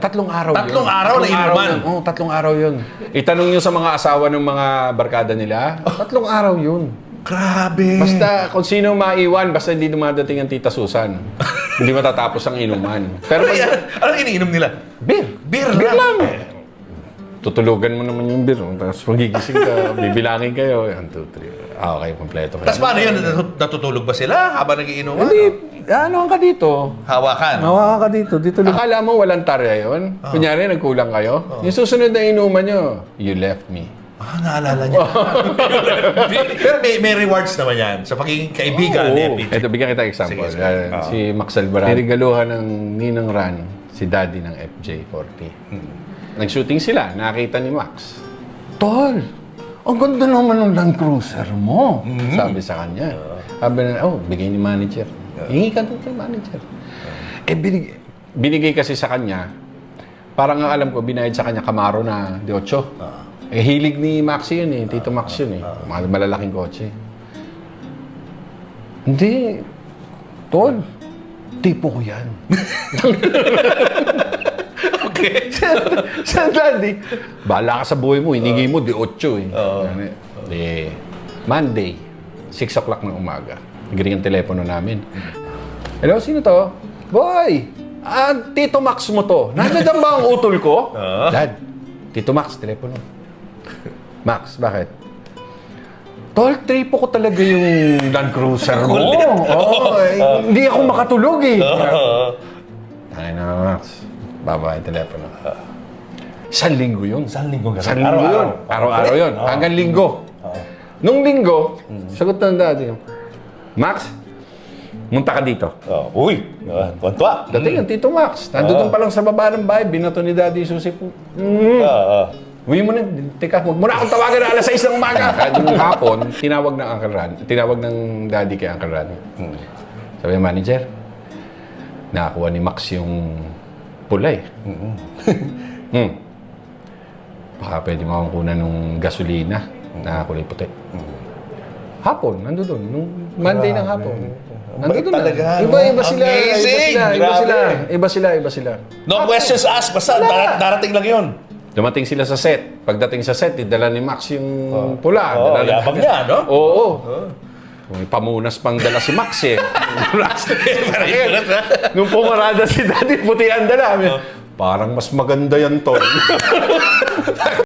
Tatlong araw Tatlong yun. araw na inuman? Oo, tatlong araw yun. Itanong nyo sa mga asawa ng mga barkada nila, tatlong araw yun. Grabe. Basta kung sino maiwan, basta hindi dumadating ang Tita Susan. Hindi matatapos ang inuman. Pero Ano pag, yan? Anong iniinom nila? beer. Beer Beer lang. lang. Tutulugan mo naman yung beer. Tapos magigising ka, bibilangin kayo. 1, 2, 3. Okay, kompleto kayo. Tapos paano yun? Natutulog ba sila habang nagiinuman? Hindi, ano ka dito? Hawakan. Hawakan ka dito. Dito lang. Akala mo walang tarya yun? Kunyari, nagkulang kayo? Yung susunod na inuman nyo, you left me. Ah, naalala niya. Pero may rewards naman yan sa pagiging kaibigan ni FPJ. Ito, bigyan kita example. Sige, sige. Si Max Alvarado. Niregaluhan ng Ninang Ran, si daddy ng FJ40. Nag-shooting sila, nakita ni Max. Tol, ang ganda naman ng Land Cruiser mo. Sabi sa kanya. Sabi na, bigay ni manager. Hingi ka doon kay manager. Binigay kasi sa kanya, parang nga alam ko, binayad sa kanya Camaro na 8. Hilig ni Max yun eh. Tito Max yun eh. Malalaking kotse. Hindi. Tol, tipo ko yan. Okay. Sa daddy, bahala ka sa buhay mo, hiningi mo, di 8 eh. Monday, 6 o'clock ng umaga. Nagring ang telepono namin. Hello, sino to? Boy! Tito Max mo to. Nandiyan ba ang utol ko? Dad, Tito Max, telepono. Max, bakit? Tol, tripo ko talaga yung Land Cruiser mo. Hindi ako makatulog eh. Tangin na, Max. Baba yung telepono. 1 linggo yun. 1 linggo ka. 1 linggo yun. Araw-araw yun. Hanggang linggo. Nung linggo, sagot ng daddy, Max, munta ka dito. Uy, tuwa. Dating ang Tito Max. Nandun pa lang sa baba ng bahay, binato ni daddy susi po. Uwi mo na, teka, huwag mo na akong tawagan na alas 6 ng umaga. Kaya nung hapon, tinawag ng Uncle Ran, tinawag ng daddy kay Uncle Ran. Sabi ng manager, nakakuha ni Max yung pula eh. Baka pwede mo akong kunan ng gasolina na kulay puti. Hapon, nandun doon. Nung Monday ng hapon. Nandun doon talaga, na. no? Iba sila. Amazing! Iba sila. No questions asked. Basta darating lang yun. Dumating sila sa set. Pagdating sa set, dala ni Max yung pula. Yabang niya, no? Oo. May pamunas pang dala si Max eh. Nung pumarada si Daddy, puti ang dala. Parang mas maganda yan, Tol.